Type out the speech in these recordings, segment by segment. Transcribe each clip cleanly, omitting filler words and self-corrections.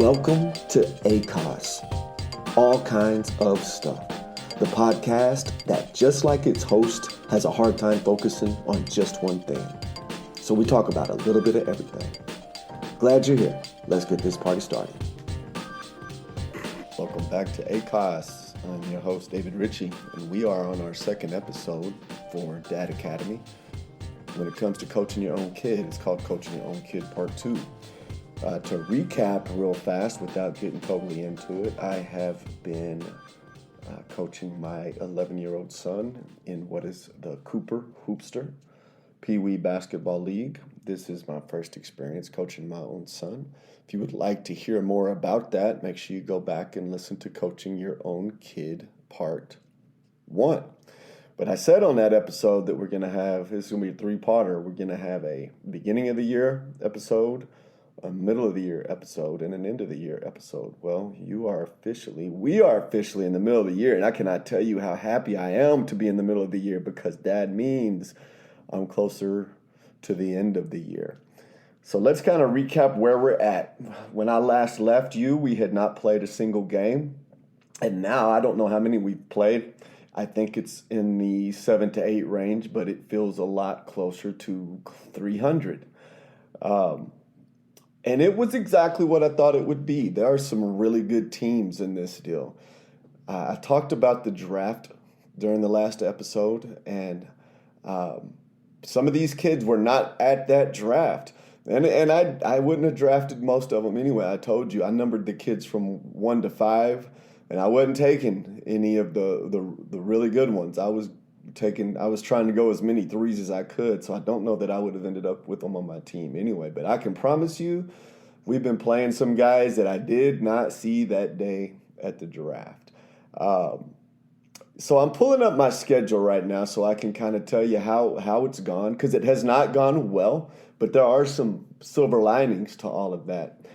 Welcome to ACOS, All Kinds of Stuff, the podcast that, just like its host, has a hard time focusing on just one thing. So we talk about a little bit of everything. Glad you're here. Let's get this party started. Welcome back to ACOS. I'm your host, David Ritchie, and we are on our second episode for Dad Academy. When it comes to coaching your own kid, it's called Coaching Your Own Kid Part 2. To recap real fast without getting totally into it, I have been coaching my 11-year-old son in what is the Cooper Hoopster Pee-wee Basketball League. This is my first experience coaching my own son. If you would like to hear more about that, make sure you go back and listen to Coaching Your Own Kid Part 1. But I said on that episode that we're going to have, this is going to be a three-parter. We're going to have a beginning of the year episode, a middle of the year episode, and an end of the year episode. Well, we are officially in the middle of the year, and I cannot tell you how happy I am to be in the middle of the year because that means I'm closer to the end of the year. So let's kind of recap where we're at. When I last left you, we had not played a single game, and now I don't know how many we've played. I think it's in the 7 to 8 range, but it feels a lot closer to 300. And it was exactly what I thought it would be. There are some really good teams in this deal. I talked about the draft during the last episode, and some of these kids were not at that draft. And I wouldn't have drafted most of them anyway. I told you, I numbered the kids from 1 to 5, and I wasn't taking any of the really good ones. I was trying to go as many threes as I could, so I don't know that I would have ended up with them on my team anyway. But I can promise you, we've been playing some guys that I did not see that day at the draft. So I'm pulling up my schedule right now so I can kind of tell you how it's gone, because it has not gone well, but there are some silver linings to all of that.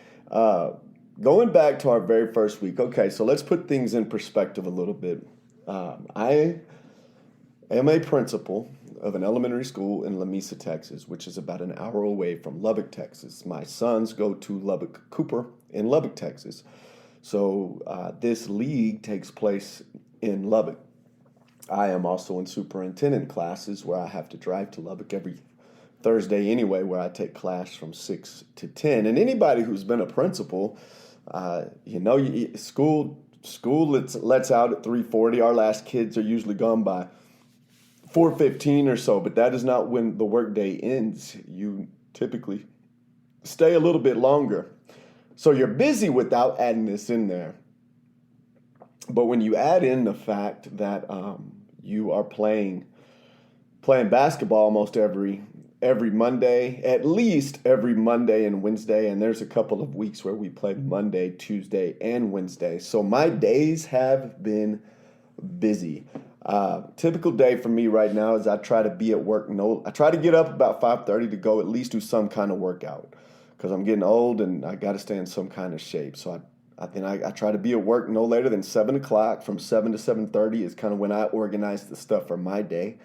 Going back to our very first week, okay, so let's put things in perspective a little bit. I am a principal of an elementary school in La Mesa, Texas, which is about an hour away from Lubbock, Texas. My sons go to Cooper in Lubbock, Texas. So this league takes place in Lubbock. I am also in superintendent classes where I have to drive to Lubbock every Thursday anyway, where I take class from 6 to 10. And anybody who's been a principal, school lets out at 3:40. Our last kids are usually gone by 4:15 or so, but that is not when the workday ends. You typically stay a little bit longer. So you're busy without adding this in there. But when you add in the fact that you are playing basketball almost every Monday, at least every Monday and Wednesday, and there's a couple of weeks where we played Monday, Tuesday, and Wednesday. So my days have been busy. Typical day for me right now is I try to be at work. I try to get up about 5:30 to go at least do some kind of workout because I'm getting old and I got to stay in some kind of shape. So I try to be at work no later than 7 o'clock. From 7 to 7:30 is kind of when I organize the stuff for my day.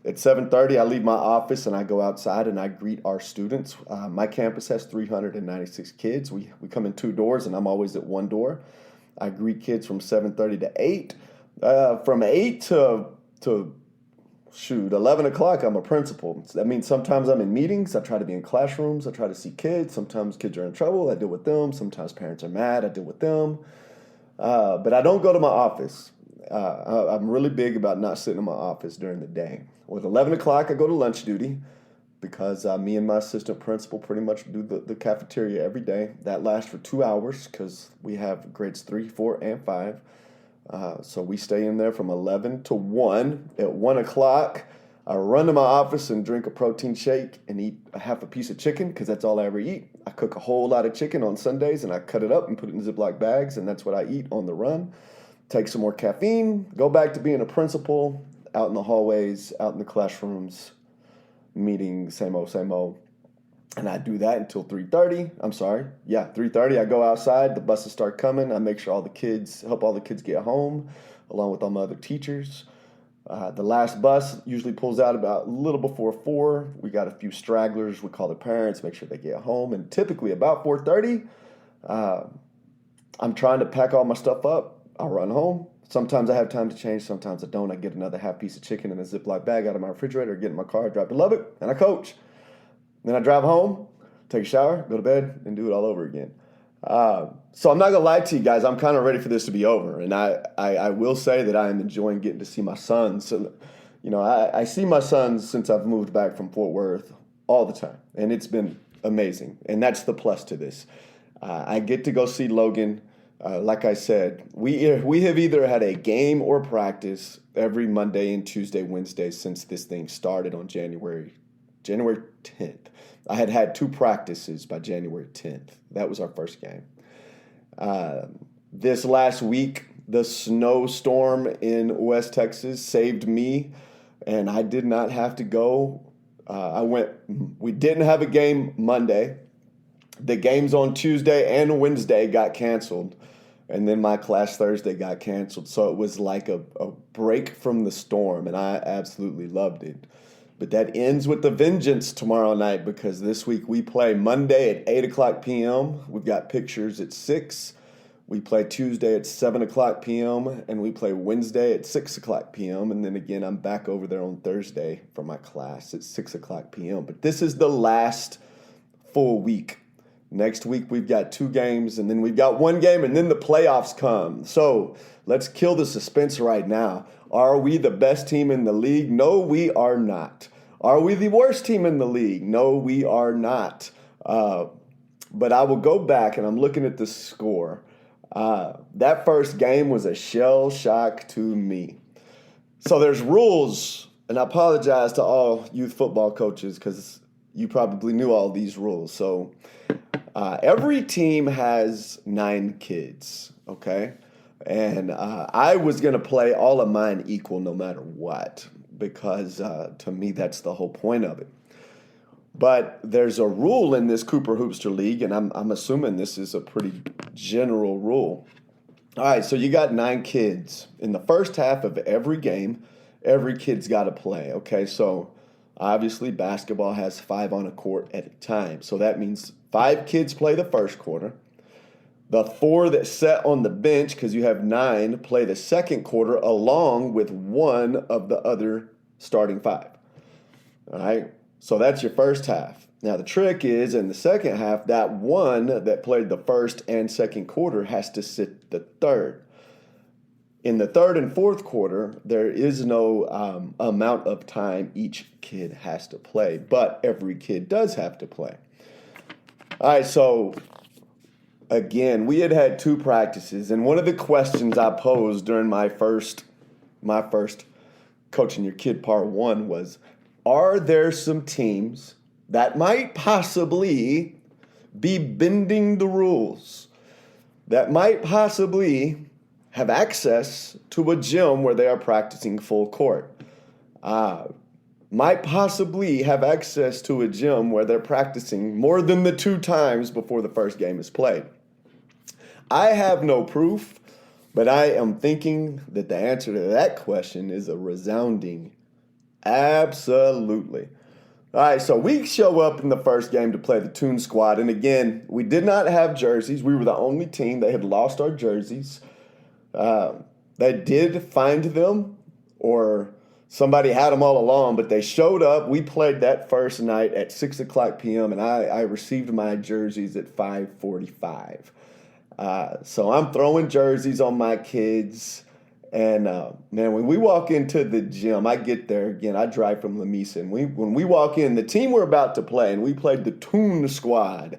At 7:30, I leave my office and I go outside and I greet our students. My campus has 396 kids. We come in 2 doors and I'm always at one door. I greet kids from 7:30 to 8. From 8 to 11 o'clock, I'm a principal. So that means sometimes I'm in meetings. I try to be in classrooms. I try to see kids. Sometimes kids are in trouble. I deal with them. Sometimes parents are mad. I deal with them. But I don't go to my office. I'm really big about not sitting in my office during the day. With 11 o'clock, I go to lunch duty because me and my assistant principal pretty much do the cafeteria every day. That lasts for 2 hours because we have grades 3, 4, and 5. So we stay in there from 11 to 1. At 1 o'clock, I run to my office and drink a protein shake and eat a half a piece of chicken because that's all I ever eat. I cook a whole lot of chicken on Sundays and I cut it up and put it in Ziploc bags, and that's what I eat on the run. Take some more caffeine, go back to being a principal, out in the hallways, out in the classrooms, meetings, same old. And I do that until 3:30. 3:30. I go outside. The buses start coming. I make sure help all the kids get home, along with all my other teachers. The last bus usually pulls out about a little before 4. We got a few stragglers. We call the parents, make sure they get home. And typically about 4:30, I'm trying to pack all my stuff up. I run home. Sometimes I have time to change. Sometimes I don't. I get another half piece of chicken in a Ziploc bag out of my refrigerator, get in my car, drive to Lubbock, and I coach. Then I drive home, take a shower, go to bed, and do it all over again. So I'm not going to lie to you guys. I'm kind of ready for this to be over. And I will say that I am enjoying getting to see my sons. So, I see my sons since I've moved back from Fort Worth all the time. And it's been amazing. And that's the plus to this. I get to go see Logan. Like I said, we have either had a game or practice every Monday and Tuesday, Wednesday since this thing started on January 10th. I had 2 practices by January 10th. That was our first game. This last week, the snowstorm in West Texas saved me, and I did not have to go. We didn't have a game Monday. The games on Tuesday and Wednesday got canceled, and then my class Thursday got canceled. So it was like a break from the storm, and I absolutely loved it. But that ends with the vengeance tomorrow night, because this week we play Monday at 8 o'clock p.m. We've got pictures at 6. We play Tuesday at 7 o'clock p.m. and we play Wednesday at 6 o'clock p.m. And then again, I'm back over there on Thursday for my class at 6 o'clock p.m. But this is the last full week. Next week we've got 2 games, and then we've got 1 game, and then the playoffs come. So let's kill the suspense right now. Are we the best team in the league? No, we are not. Are we the worst team in the league? No, we are not. But I will go back, and I'm looking at the score. That first game was a shell shock to me. So there's rules, and I apologize to all youth football coaches because you probably knew all these rules. So every team has 9 kids, okay? And I was going to play all of mine equal no matter what, because to me that's the whole point of it. But there's a rule in this Cooper Hoopster League, and I'm assuming this is a pretty general rule. All right, so you got 9 kids. In the first half of every game, every kid's got to play, okay? So obviously basketball has 5 on a court at a time. So that means 5 kids play the first quarter. The 4 that sat on the bench, because you have 9, play the second quarter along with 1 of the other starting 5. All right? So that's your first half. Now the trick is, in the second half, that 1 that played the first and second quarter has to sit the third. In the third and fourth quarter, there is no amount of time each kid has to play, but every kid does have to play. All right, so again, we had 2 practices, and one of the questions I posed during my first Coaching Your Kid Part 1 was, are there some teams that might possibly be bending the rules, that might possibly have access to a gym where they are practicing full court, might possibly have access to a gym where they're practicing more than the 2 times before the first game is played? I have no proof, but I am thinking that the answer to that question is a resounding absolutely. All right, so we show up in the first game to play the Toon Squad, and again, we did not have jerseys. We were the only team that had lost our jerseys. They did find them, or somebody had them all along, but they showed up. We played that first night at 6 o'clock p.m., and I received my jerseys at 5:45. So I'm throwing jerseys on my kids. And, man, when we walk into the gym, I get there, again, I drive from Lamesa, and when we walk in, the team we're about to play, and we played the Toon Squad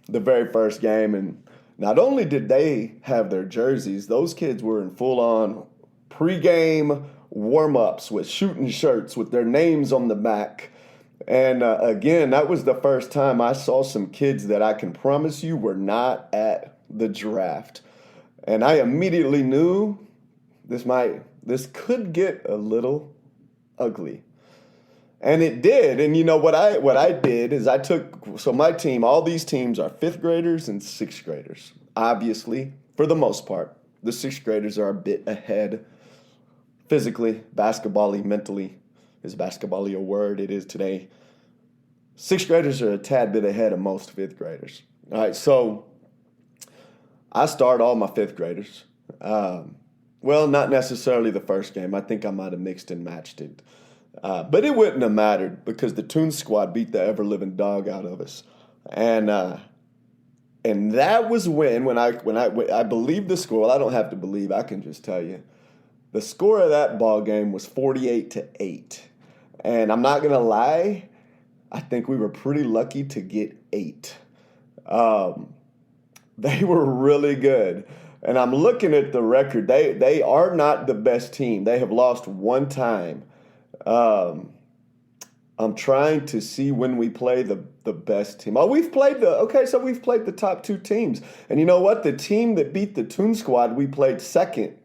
the very first game, and not only did they have their jerseys, those kids were in full-on pregame warm-ups with shooting shirts with their names on the back. And, again, that was the first time I saw some kids that I can promise you were not at the draft. And I immediately knew this could get a little ugly. And it did. And you know what I did is so my team, all these teams are 5th graders and 6th graders. Obviously, for the most part, the 6th graders are a bit ahead physically, basketball-y, mentally. Is basketball-y a word? It is today. 6th graders are a tad bit ahead of most 5th graders. All right, so I start all my fifth graders. Well, not necessarily the first game. I think I might have mixed and matched it. But it wouldn't have mattered because the Toon Squad beat the ever-living dog out of us. And that was when I believe the score. Well, I don't have to believe. I can just tell you. The score of that ball game was 48-8. And I'm not going to lie, I think we were pretty lucky to get 8. They were really good. And I'm looking at the record. They are not the best team. They have lost one time. I'm trying to see when we play the best team. Oh, we've played the top 2 teams. And you know what? The team that beat the Toon Squad, we played second.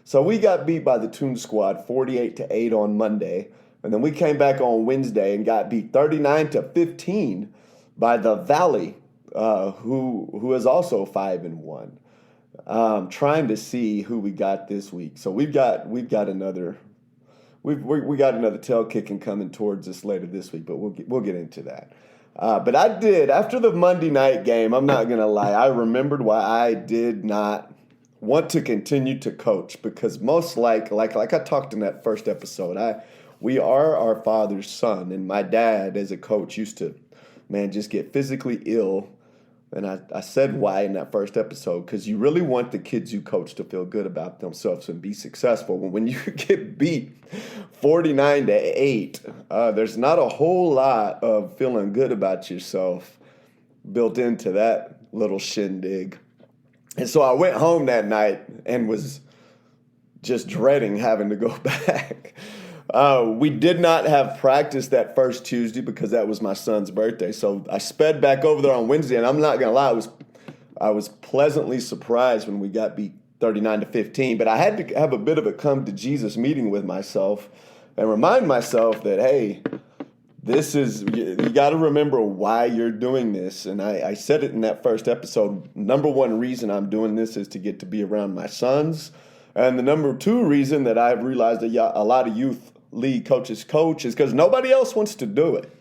So we got beat by the Toon Squad 48-8 on Monday. And then we came back on Wednesday and got beat 39-15 by the Valley, who is also 5-1. Trying to see who we got this week. So we got another tail kicking coming towards us later this week, but we'll get into that. But I did after the Monday night game. I'm not gonna lie. I remembered why I did not want to continue to coach because most like I talked in that first episode. We are our father's son, and my dad as a coach used to, just get physically ill. And I said why in that first episode, because you really want the kids you coach to feel good about themselves and be successful. When you get beat 49-8, there's not a whole lot of feeling good about yourself built into that little shindig. And so I went home that night and was just dreading having to go back. We did not have practice that first Tuesday because that was my son's birthday. So I sped back over there on Wednesday, and I'm not going to lie, I was pleasantly surprised when we got beat 39-15. But I had to have a bit of a come-to-Jesus meeting with myself and remind myself that, hey, you got to remember why you're doing this. And I said it in that first episode. Number one reason I'm doing this is to get to be around my sons. And the number 2 reason that I've realized that a lot of youth league coaches coach is because nobody else wants to do it.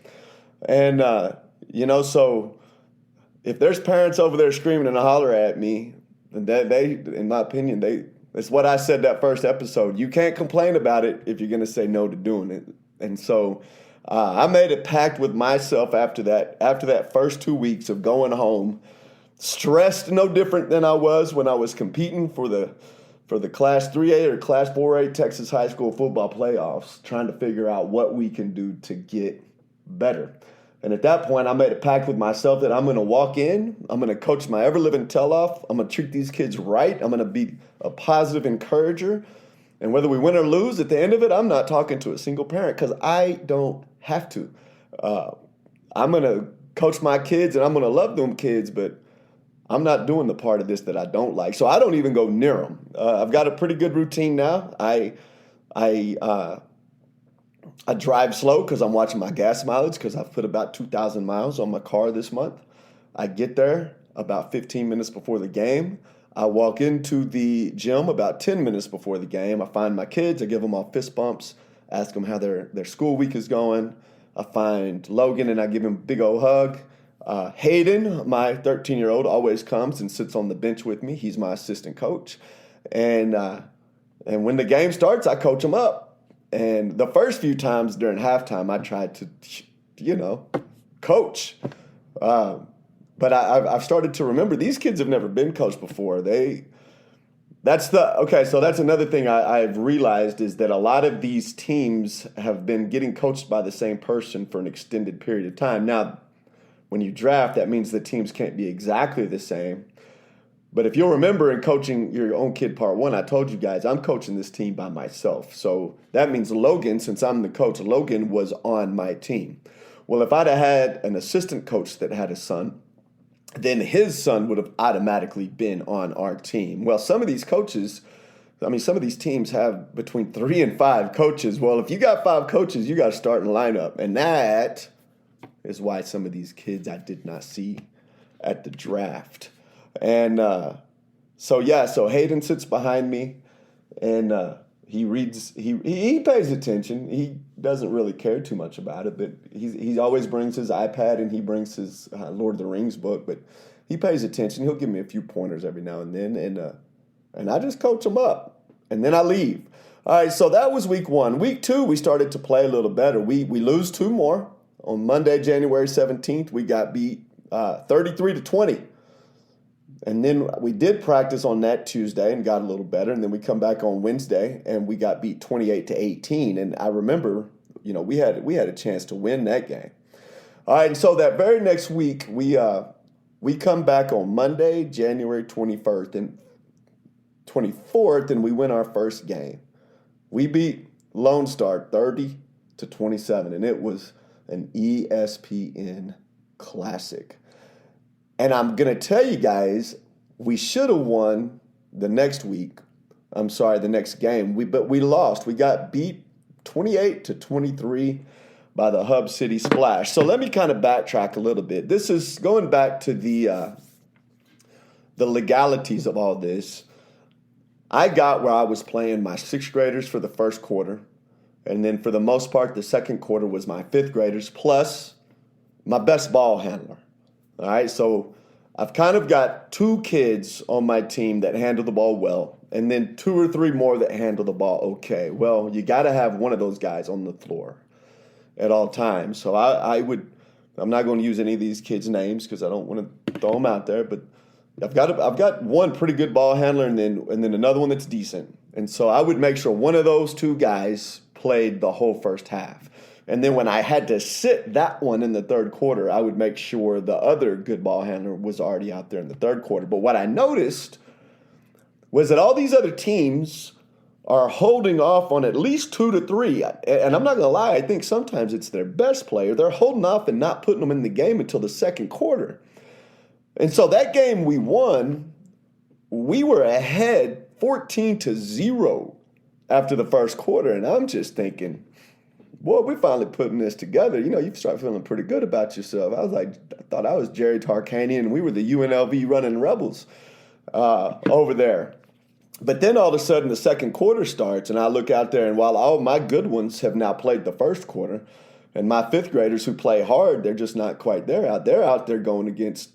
And, so if there's parents over there screaming and holler at me, then they, in my opinion, that's what I said that first episode. You can't complain about it if you're going to say no to doing it. And so I made a pact with myself after that first 2 weeks of going home, stressed no different than I was when I was competing for the Class 3A or Class 4A Texas high school football playoffs, trying to figure out what we can do to get better. And at that point, I made a pact with myself that I'm going to walk in, I'm going to coach my ever-living tail off, I'm going to treat these kids right, I'm going to be a positive encourager, and whether we win or lose, at the end of it, I'm not talking to a single parent because I don't have to. I'm going to coach my kids, and I'm going to love them kids, but I'm not doing the part of this that I don't like, so I don't even go near them. I've got a pretty good routine now. I drive slow because I'm watching my gas mileage because I've put about 2,000 miles on my car this month. I get there about 15 minutes before the game. I walk into the gym about 10 minutes before the game. I find my kids. I give them all fist bumps, ask them how their school week is going. I find Logan, and I give him a big old hug. Hayden, my 13-year-old, always comes and sits on the bench with me. He's my assistant coach. And when the game starts, I coach him up. And the first few times during halftime, I tried to, coach. But I've started to remember these kids have never been coached before. So that's another thing I've realized is that a lot of these teams have been getting coached by the same person for an extended period of time. Now, when you draft, that means the teams can't be exactly the same. But if you'll remember in coaching your own kid part 1, I told you guys I'm coaching this team by myself. So that means Logan, since I'm the coach, Logan was on my team. Well, if I'd have had an assistant coach that had a son, then his son would have automatically been on our team. Well, some of these teams have between 3 and 5 coaches. Well, if you got 5 coaches, you got to start in the lineup. And that is why some of these kids I did not see at the draft. And so Hayden sits behind me, and he reads. He pays attention. He doesn't really care too much about it, but he always brings his iPad and he brings his Lord of the Rings book. But he pays attention. He'll give me a few pointers every now and then, and I just coach him up, and then I leave. All right, so that was week 1. Week 2, we started to play a little better. We lose 2 more. On Monday, January 17th, we got beat 33-20. And then we did practice on that Tuesday and got a little better. And then we come back on Wednesday and we got beat 28-18. And I remember, we had a chance to win that game. All right, and so that very next week, we come back on Monday, January 21st and 24th, and we win our first game. We beat Lone Star 30-27, and it was an ESPN classic. And I'm going to tell you guys, we should have won the next game. But we lost. We got beat 28-23 by the Hub City Splash. So let me kind of backtrack a little bit. This is going back to the legalities of all this. I got where I was playing my 6th graders for the first quarter. And then for the most part, the second quarter was my 5th graders plus my best ball handler. All right, so I've kind of got 2 kids on my team that handle the ball well, and then 2 or 3 more that handle the ball okay. Well, you got to have one of those guys on the floor at all times. So I'm not going to use any of these kids' names because I don't want to throw them out there, but I've got one pretty good ball handler and then another one that's decent. And so I would make sure one of those 2 guys played the whole first half. And then when I had to sit that one in the third quarter, I would make sure the other good ball handler was already out there in the third quarter. But what I noticed was that all these other teams are holding off on at least 2 to 3. And I'm not going to lie, I think sometimes it's their best player. They're holding off and not putting them in the game until the second quarter. And so that game we won, we were ahead 14-0 after the first quarter. And I'm just thinking, boy, we're finally putting this together. You start feeling pretty good about yourself. I thought I was Jerry Tarkanian, and we were the UNLV running Rebels over there. But then all of a sudden the second quarter starts, and I look out there, and while all my good ones have now played the first quarter, and my 5th graders who play hard, they're just not quite there. They're out there going against,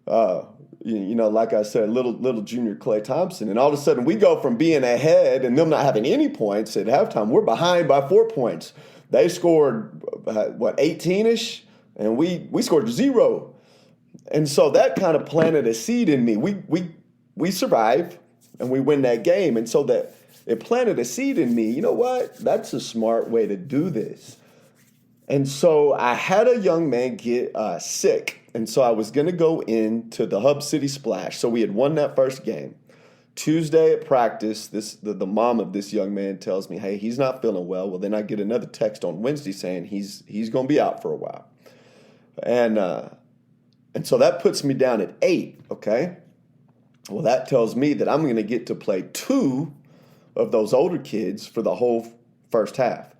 like I said, little junior Klay Thompson. And all of a sudden we go from being ahead and them not having any points at halftime. We're behind by 4 points. They scored, 18-ish, and we scored 0. And so that kind of planted a seed in me. We survive, and we win that game. And so that it planted a seed in me. You know what? That's a smart way to do this. And so I had a young man get sick, and so I was going to go into the Hub City Splash. So we had won that first game. Tuesday at practice, the mom of this young man tells me, hey, he's not feeling well. Well, then I get another text on Wednesday saying he's going to be out for a while. And so that puts me down at 8, okay? Well, that tells me that I'm going to get to play 2 of those older kids for the whole first half.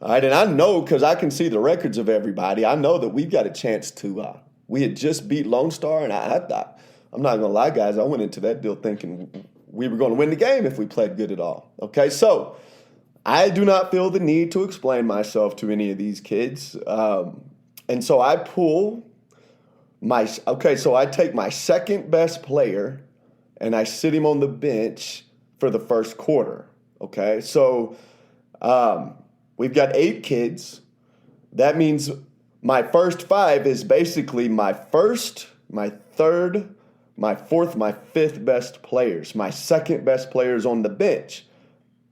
All right, and I know because I can see the records of everybody, I know that we've got a chance to we had just beat Lone Star, and I thought, I'm not going to lie, guys, I went into that deal thinking we were going to win the game if we played good at all. Okay, so I do not feel the need to explain myself to any of these kids. And so I I take my second best player and I sit him on the bench for the first quarter. Okay, so we've got 8 kids. That means my first 5 is basically my first, my third, my 4th, my 5th best players. My second best players on the bench.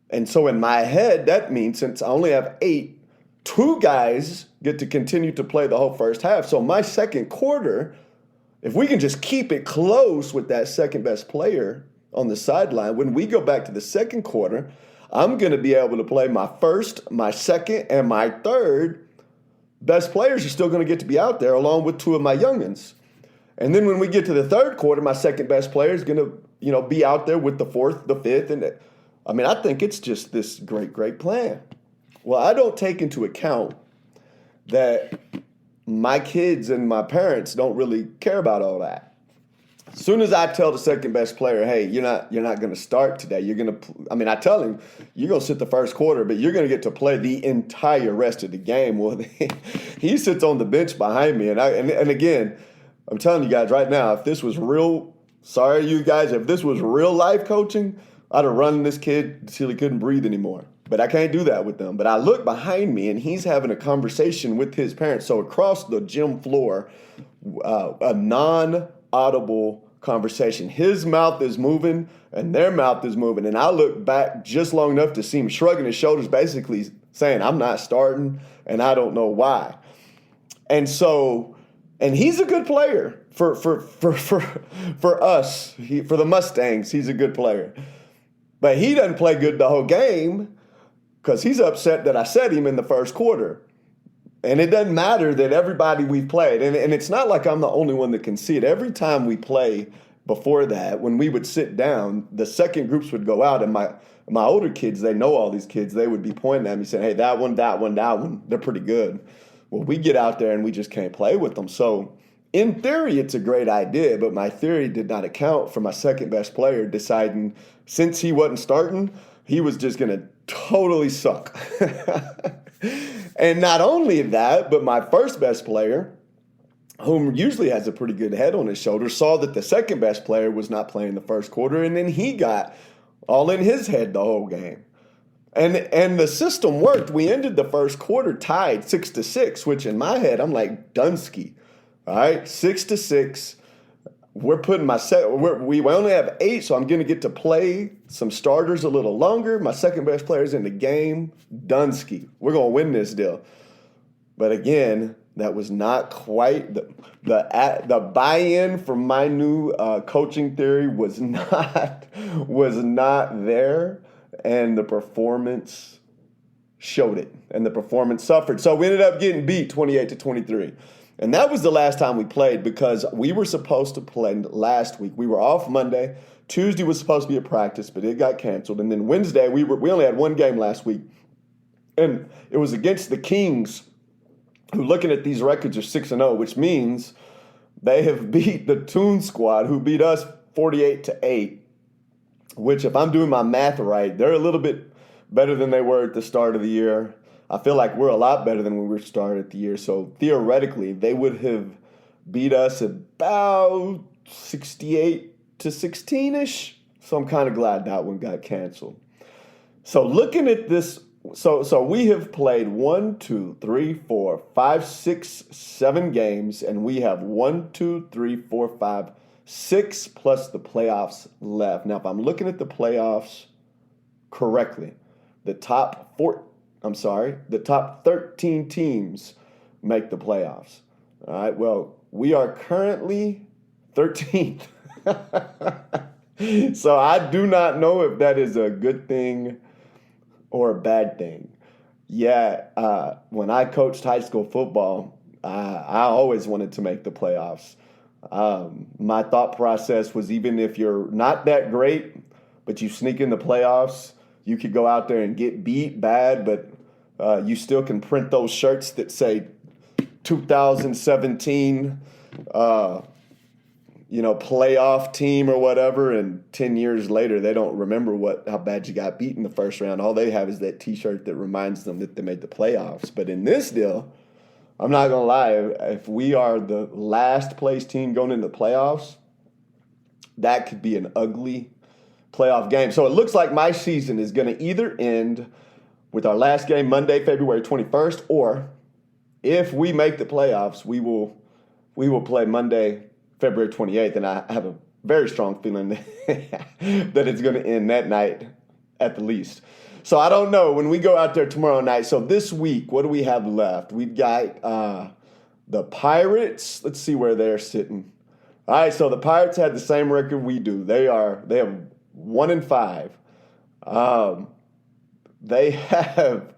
And so in my head, that means since I only have 8, 2 guys get to continue to play the whole first half. So my second quarter, if we can just keep it close with that second best player on the sideline, when we go back to the second quarter, I'm going to be able to play my first, my second, and my third best players are still going to get to be out there along with 2 of my youngins. And then when we get to the third quarter, my second best player is going to, be out there with the 4th, the 5th. And I think it's just this great, great plan. Well, I don't take into account that my kids and my parents don't really care about all that. As soon as I tell the second best player, hey, you're not going to start today. You're going to, I tell him, you're going to sit the first quarter, but you're going to get to play the entire rest of the game. Well, he sits on the bench behind me. And again, I'm telling you guys right now, if this was if this was real life coaching, I'd have run this kid until he couldn't breathe anymore. But I can't do that with them. But I look behind me, and he's having a conversation with his parents. So across the gym floor, a non-audible conversation. His mouth is moving, and their mouth is moving. And I look back just long enough to see him shrugging his shoulders, basically saying, I'm not starting, and I don't know why. And so, and he's a good player for us. For the Mustangs, he's a good player. But he doesn't play good the whole game because he's upset that I set him in the first quarter. And it doesn't matter that everybody we've played, and it's not like I'm the only one that can see it. Every time we play before that, when we would sit down, the second groups would go out, and my older kids, they know all these kids, they would be pointing at me saying, hey, that one, they're pretty good. Well, we get out there and we just can't play with them. So in theory, it's a great idea, but my theory did not account for my second best player deciding since he wasn't starting, he was just going to totally suck. And not only that, but my first best player, whom usually has a pretty good head on his shoulders, saw that the second best player was not playing the first quarter, and then he got all in his head the whole game. And the system worked. We ended the first quarter tied 6-6, which in my head, I'm like, Dunsky. All right, 6-6. We're putting we only have 8, so I'm going to get to play some starters a little longer. My second best player's in the game, Dunsky. We're going to win this deal. But again, that was not quite the buy-in from my new coaching theory was not there, and the performance showed it, and the performance suffered. So we ended up getting beat 28-23. And that was the last time we played because we were supposed to play last week. We were off Monday. Tuesday was supposed to be a practice, but it got canceled. And then Wednesday, we only had one game last week. And it was against the Kings, who, looking at these records, are 6-0, which means they have beat the Toon Squad, who beat us 48-8, which, if I'm doing my math right, they're a little bit better than they were at the start of the year. I feel like we're a lot better than when we started the year. So theoretically, they would have beat us about 68-16-ish. So I'm kind of glad that one got canceled. So looking at this, so we have played 1, 2, 3, 4, 5, 6, 7 games, and we have 1, 2, 3, 4, 5, 6 plus the playoffs left. Now, if I'm looking at the playoffs correctly, the top 13 teams make the playoffs. All right, well, we are currently 13th. So I do not know if that is a good thing or a bad thing. Yeah, when I coached high school football, I always wanted to make the playoffs. My thought process was, even if you're not that great, but you sneak in the playoffs, you could go out there and get beat bad, but you still can print those shirts that say 2017, playoff team or whatever, and 10 years later they don't remember how bad you got beat in the first round. All they have is that T-shirt that reminds them that they made the playoffs. But in this deal, I'm not going to lie, if we are the last place team going into the playoffs, that could be an ugly playoff game. So it looks like my season is going to either end with our last game Monday, February 21st, or if we make the playoffs, we will play Monday, February 28th, and I have a very strong feeling that it's going to end that night at the least. So I don't know when we go out there tomorrow night. So this week, what do we have left? We've got the Pirates. Let's see where they're sitting. All right, so the Pirates had the same record we do. They have 1-5. They have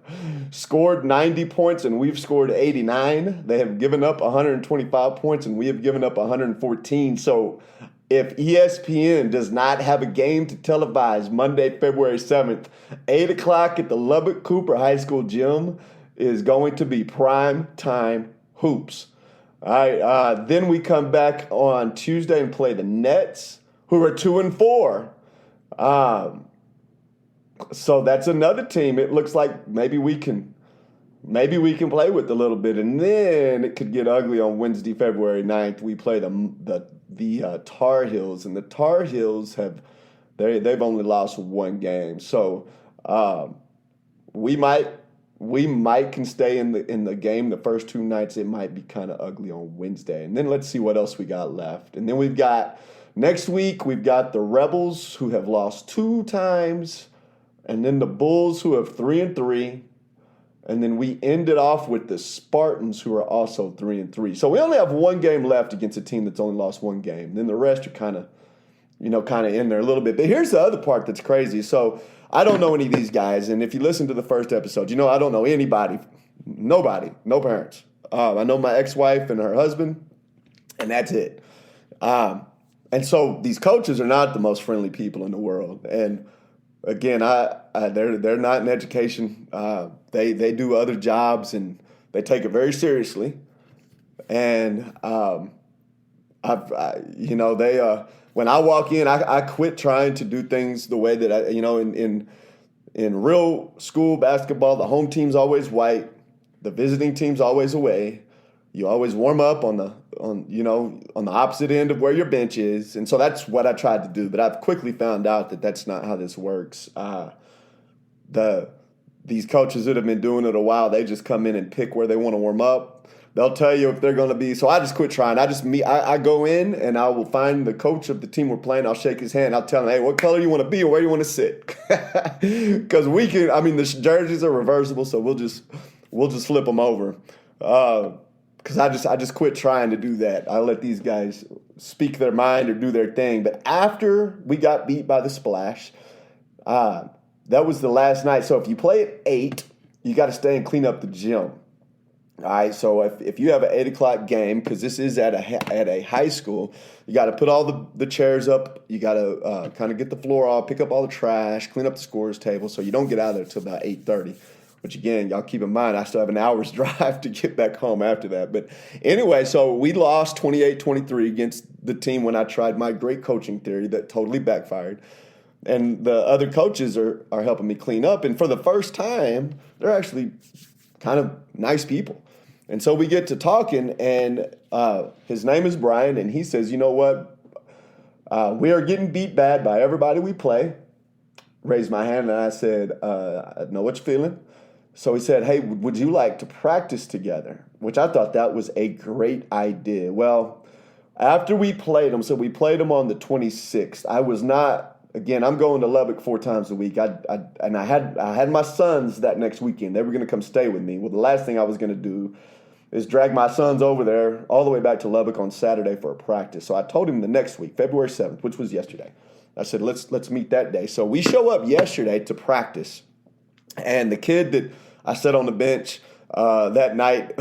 scored 90 points and we've scored 89. They have given up 125 points and we have given up 114. So if ESPN does not have a game to televise Monday, February 7th, 8 o'clock at the Lubbock Cooper High School gym is going to be prime time hoops. All right, then we come back on Tuesday and play the Nets, who are 2-4. So that's another team. It looks like maybe we can maybe we can play with a little bit, and then it could get ugly on Wednesday, February 9th. We play the Tar Heels, and the Tar Heels they've only lost one game, so we might can stay in the game the first two nights. It might be kind of ugly on Wednesday, and then let's see what else we got left, and then we've got next week we've got the Rebels who have lost 2 times, and then the Bulls who have 3-3. And then we ended off with the Spartans, who are also 3-3. So we only have one game left against a team that's only lost one game. Then the rest are kind of in there a little bit. But here's the other part that's crazy. So I don't know any of these guys. And if you listen to the first episode, I don't know anybody, nobody, no parents. I know my ex-wife and her husband, and that's it. And so these coaches are not the most friendly people in the world. And again, they're not in education. They do other jobs, and they take it very seriously. And when I walk in, I quit trying to do things the way that in real school basketball, the home team's always white, the visiting team's always away. You always warm up on the opposite end of where your bench is, and so that's what I tried to do. But I've quickly found out that that's not how this works. These coaches that have been doing it a while, they just come in and pick where they want to warm up. They'll tell you if they're going to be. So I just quit trying. I go in and I will find the coach of the team we're playing. I'll shake his hand. I'll tell him, hey, what color you want to be or where you want to sit? Because the jerseys are reversible, so we'll just flip them over. Because I just quit trying to do that. I let these guys speak their mind or do their thing. But after we got beat by the Splash, that was the last night. So if you play at 8, you got to stay and clean up the gym. All right, so if you have an 8 o'clock game, because this is at a high school, you got to put all the chairs up. You got to kind of get the floor off, pick up all the trash, clean up the scorer's table, so you don't get out of there until about 8:30. Which, again, y'all keep in mind, I still have an hour's drive to get back home after that. But anyway, so we lost 28-23 against the team when I tried my great coaching theory that totally backfired. And the other coaches are helping me clean up. And for the first time, they're actually kind of nice people. And so we get to talking, and his name is Brian, and he says, you know what, we are getting beat bad by everybody we play. Raised my hand, and I said, I know what you're feeling. So he said, hey, would you like to practice together? Which I thought that was a great idea. Well, after we played them, so we played them on the 26th. I was not, again, I'm going to Lubbock 4 times a week. I had my sons that next weekend. They were going to come stay with me. Well, the last thing I was going to do is drag my sons over there all the way back to Lubbock on Saturday for a practice. So I told him the next week, February 7th, which was yesterday. I said, let's meet that day. So we show up yesterday to practice. And the kid that I sat on the bench that night,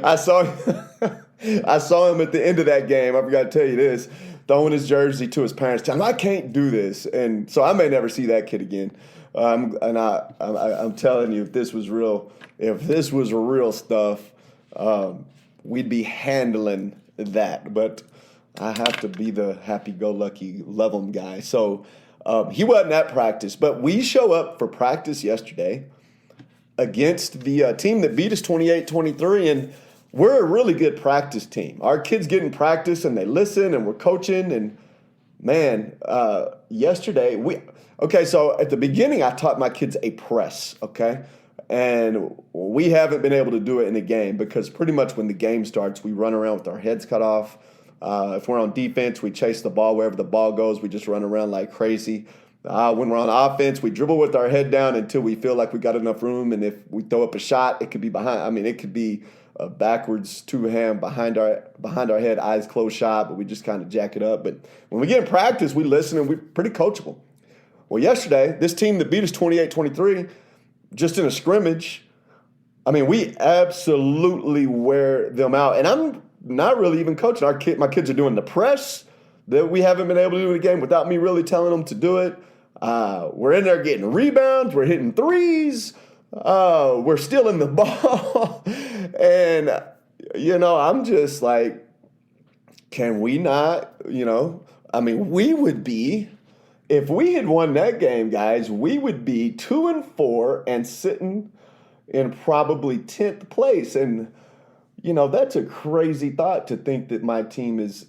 I saw him at the end of that game. I forgot to tell you this, throwing his jersey to his parents, telling him, I can't do this. And so I may never see that kid again. I'm telling you, if this was real stuff, we'd be handling that. But I have to be the happy-go-lucky, love-em guy. So he wasn't at practice. But we show up for practice yesterday against the team that beat us 28-23, and we're a really good practice team. Our kids get in practice, and they listen, and we're coaching. And, man, yesterday so at the beginning I taught my kids a press, okay? And we haven't been able to do it in the game because pretty much when the game starts, we run around with our heads cut off. If we're on defense, we chase the ball wherever the ball goes. We just run around like crazy. When we're on offense, we dribble with our head down until we feel like we got enough room. And if we throw up a shot, it could be it could be a backwards two-hand behind our head, eyes closed shot, but we just kind of jack it up. But when we get in practice, we listen, and we're pretty coachable. Well, yesterday, this team that beat us 28-23, just in a scrimmage, we absolutely wear them out. And I'm not really even coaching. My kids are doing the press that we haven't been able to do in the game without me really telling them to do it. We're in there getting rebounds. We're hitting threes. We're stealing the ball. And, I'm just like, can we not, we would be, if we had won that game, guys, we would be 2-4 and sitting in probably 10th place. And, that's a crazy thought to think that my team is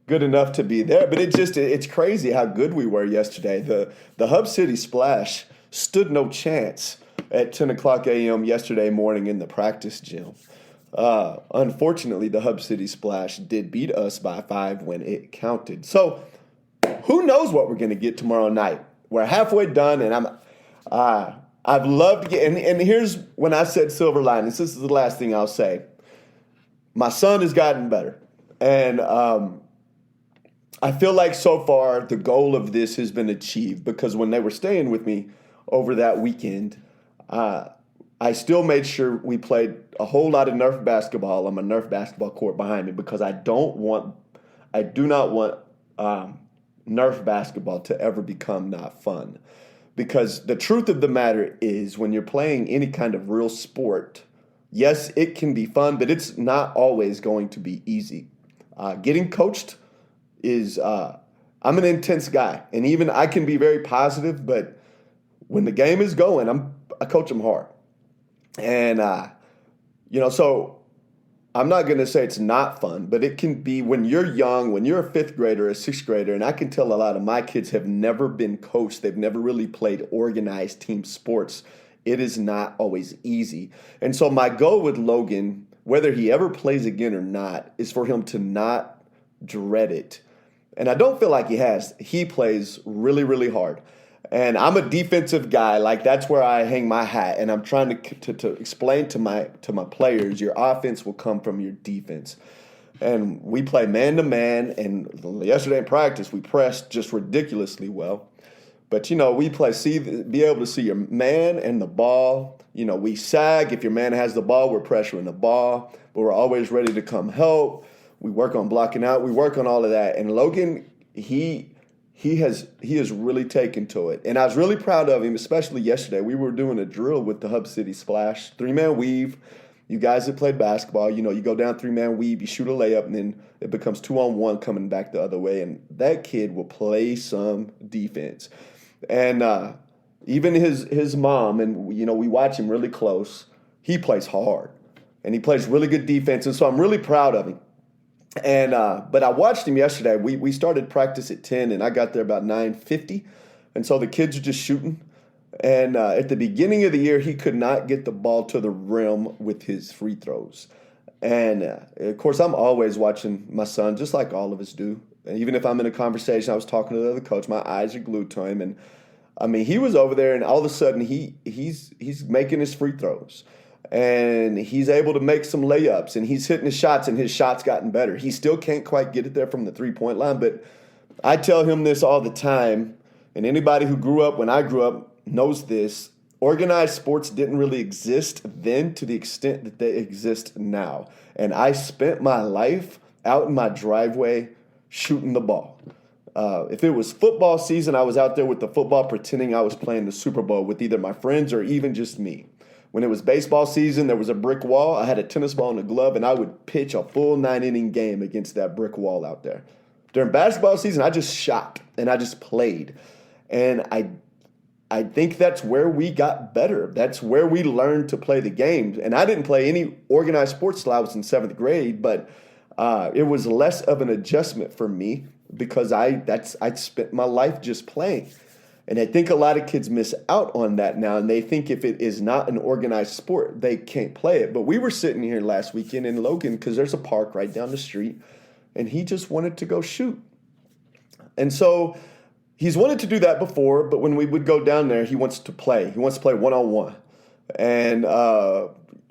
good enough to be there. But it's crazy how good we were yesterday. The Hub City Splash stood no chance at 10 o'clock a.m. yesterday morning in the practice gym. Unfortunately, the Hub City Splash did beat us by 5 when it counted. So who knows what we're going to get tomorrow night? We're halfway done, and I've loved to get, and here's when I said silver linings. This is the last thing I'll say. My son has gotten better, and I feel like so far the goal of this has been achieved, because when they were staying with me over that weekend, I still made sure we played a whole lot of Nerf basketball on my Nerf basketball court behind me, because I do not want Nerf basketball to ever become not fun. Because the truth of the matter is, when you're playing any kind of real sport, yes, it can be fun, but it's not always going to be easy. Getting coached is, I'm an intense guy, and even I can be very positive, but when the game is going, I coach them hard. And, so I'm not going to say it's not fun, but it can be when you're young, when you're a fifth grader, a sixth grader, and I can tell a lot of my kids have never been coached. They've never really played organized team sports. It is not always easy. And so my goal with Logan, whether he ever plays again or not, is for him to not dread it. And I don't feel like he has. He plays really, really hard. And I'm a defensive guy. Like, that's where I hang my hat. And I'm trying to explain to my players, your offense will come from your defense. And we play man-to-man. And yesterday in practice, we pressed just ridiculously well. But, we be able to see your man and the ball. We sag. If your man has the ball, we're pressuring the ball. But we're always ready to come help. We work on blocking out. We work on all of that. And Logan, he has really taken to it. And I was really proud of him, especially yesterday. We were doing a drill with the Hub City Splash, 3-man weave. You guys that played basketball, you go down 3-man weave, you shoot a layup, and then it becomes 2-on-1 coming back the other way. And that kid will play some defense. And even his mom, and we watch him really close, he plays hard. And he plays really good defense. And so I'm really proud of him. And but I watched him yesterday. We started practice at 10, and I got there about 9:50. And so the kids are just shooting. And at the beginning of the year, he could not get the ball to the rim with his free throws. And, of course, I'm always watching my son, just like all of us do. And even if I'm in a conversation, I was talking to the other coach, my eyes are glued to him. And, he was over there, and all of a sudden he's making his free throws. And he's able to make some layups, and he's hitting his shots, and his shot's gotten better. He still can't quite get it there from the three-point line, but I tell him this all the time, and anybody who grew up when I grew up knows this. Organized sports didn't really exist then to the extent that they exist now. And I spent my life out in my driveway shooting the ball. If it was football season, I was out there with the football pretending I was playing the Super Bowl with either my friends or even just me. When it was baseball season, there was a brick wall. I had a tennis ball and a glove, and I would pitch a full 9-inning game against that brick wall out there. During basketball season, I just shot, and I just played. And I think that's where we got better. That's where we learned to play the game. And I didn't play any organized sports till I was in 7th grade, but it was less of an adjustment for me because I'd spent my life just playing. And I think a lot of kids miss out on that now, and they think if it is not an organized sport, they can't play it. But we were sitting here last weekend in Logan because there's a park right down the street, and he just wanted to go shoot. And so he's wanted to do that before, but when we would go down there, he wants to play. He wants to play one-on-one. And,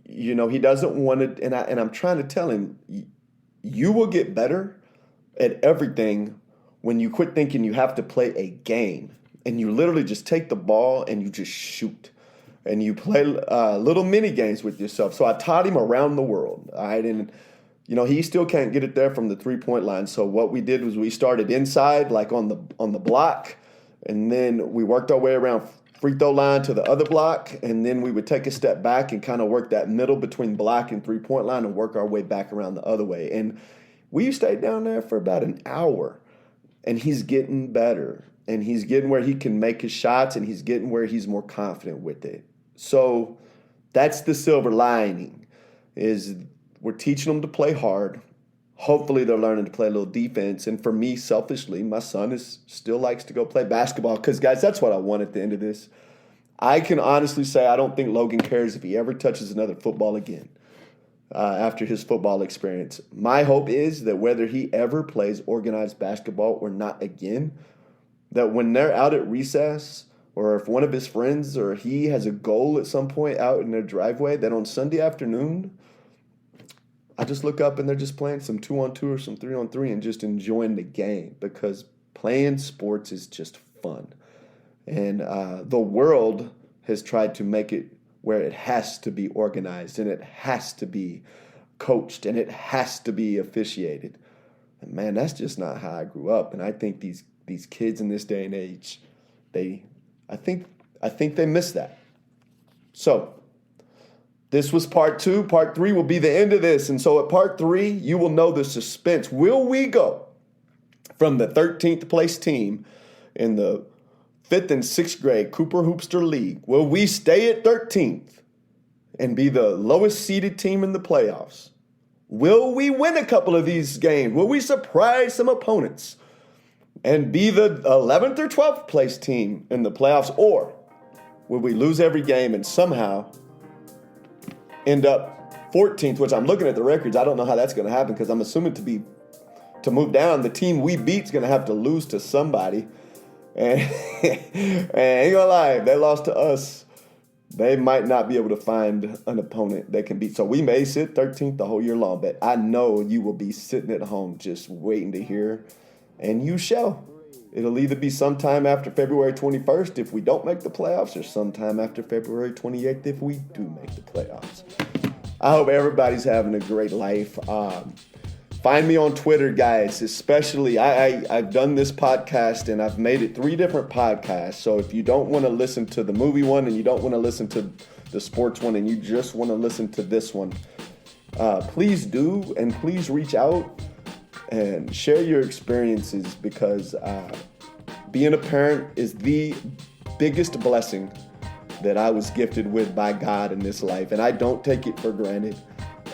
he doesn't want to, and I'm trying to tell him, you will get better at everything when you quit thinking you have to play a game. And you literally just take the ball and you just shoot. And you play little mini games with yourself. So I taught him around the world. All right. And, he still can't get it there from the 3-point line. So what we did was we started inside, like on the block. And then we worked our way around free throw line to the other block. And then we would take a step back and kind of work that middle between block and 3-point line and work our way back around the other way. And we stayed down there for about an hour. And he's getting better. And he's getting where he can make his shots, and he's getting where he's more confident with it. So That's the silver lining, is we're teaching them to play hard. Hopefully they're learning to play a little defense. And for me, selfishly, my son still likes to go play basketball because, guys, that's what I want at the end of this. I can honestly say I don't think Logan cares if he ever touches another football again after his football experience. My hope is that whether he ever plays organized basketball or not again, that when they're out at recess or if one of his friends or he has a goal at some point out in their driveway, that on Sunday afternoon, I just look up and they're just playing some 2-on-2 or some 3-on-3 and just enjoying the game, because playing sports is just fun. And the world has tried to make it where it has to be organized and it has to be coached and it has to be officiated. And man, that's just not how I grew up. And I think these kids in this day and age, I think they miss that. So this was part 2. Part 3 will be the end of this. And so at part 3, you will know the suspense. Will we go from the 13th place team in the 5th and 6th grade Cooper Hoopster League? Will we stay at 13th and be the lowest seeded team in the playoffs? Will we win a couple of these games? Will we surprise some opponents and be the 11th or 12th place team in the playoffs? Or will we lose every game and somehow end up 14th, which I'm looking at the records. I don't know how that's going to happen, because I'm assuming to move down, the team we beat's going to have to lose to somebody. And ain't gonna lie, if they lost to us, they might not be able to find an opponent they can beat. So we may sit 13th the whole year long, but I know you will be sitting at home just waiting to hear, and you shall. It'll either be sometime after February 21st if we don't make the playoffs, or sometime after February 28th if we do make the playoffs. I hope everybody's having a great life. Find me on Twitter, guys, especially. I've done this podcast, and I've made it 3 different podcasts. So if you don't want to listen to the movie one and you don't want to listen to the sports one and you just want to listen to this one, please do, and please reach out and share your experiences, because being a parent is the biggest blessing that I was gifted with by God in this life, and I don't take it for granted.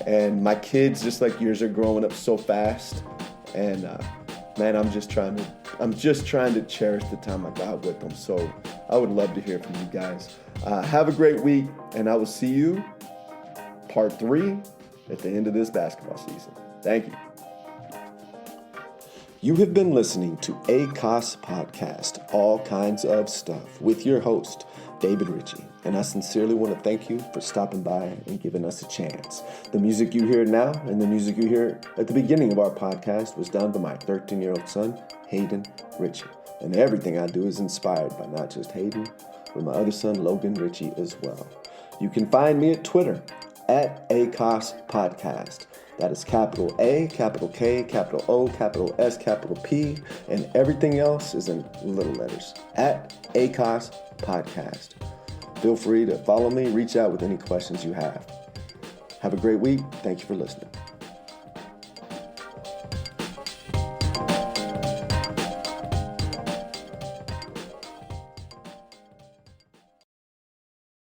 And my kids, just like yours, are growing up so fast, and man, I'm just trying to cherish the time I got with them. So I would love to hear from you guys. Have a great week, and I will see you part 3 at the end of this basketball season. Thank you. You have been listening to ACOS Podcast, All Kinds of Stuff, with your host, David Ritchie. And I sincerely want to thank you for stopping by and giving us a chance. The music you hear now and the music you hear at the beginning of our podcast was done by my 13-year-old son, Hayden Ritchie. And everything I do is inspired by not just Hayden, but my other son, Logan Ritchie, as well. You can find me at Twitter at ACOS Podcast. That is capital A, capital K, capital O, capital S, capital P, and everything else is in little letters. At ACOS Podcast. Feel free to follow me, reach out with any questions you have. Have a great week. Thank you for listening.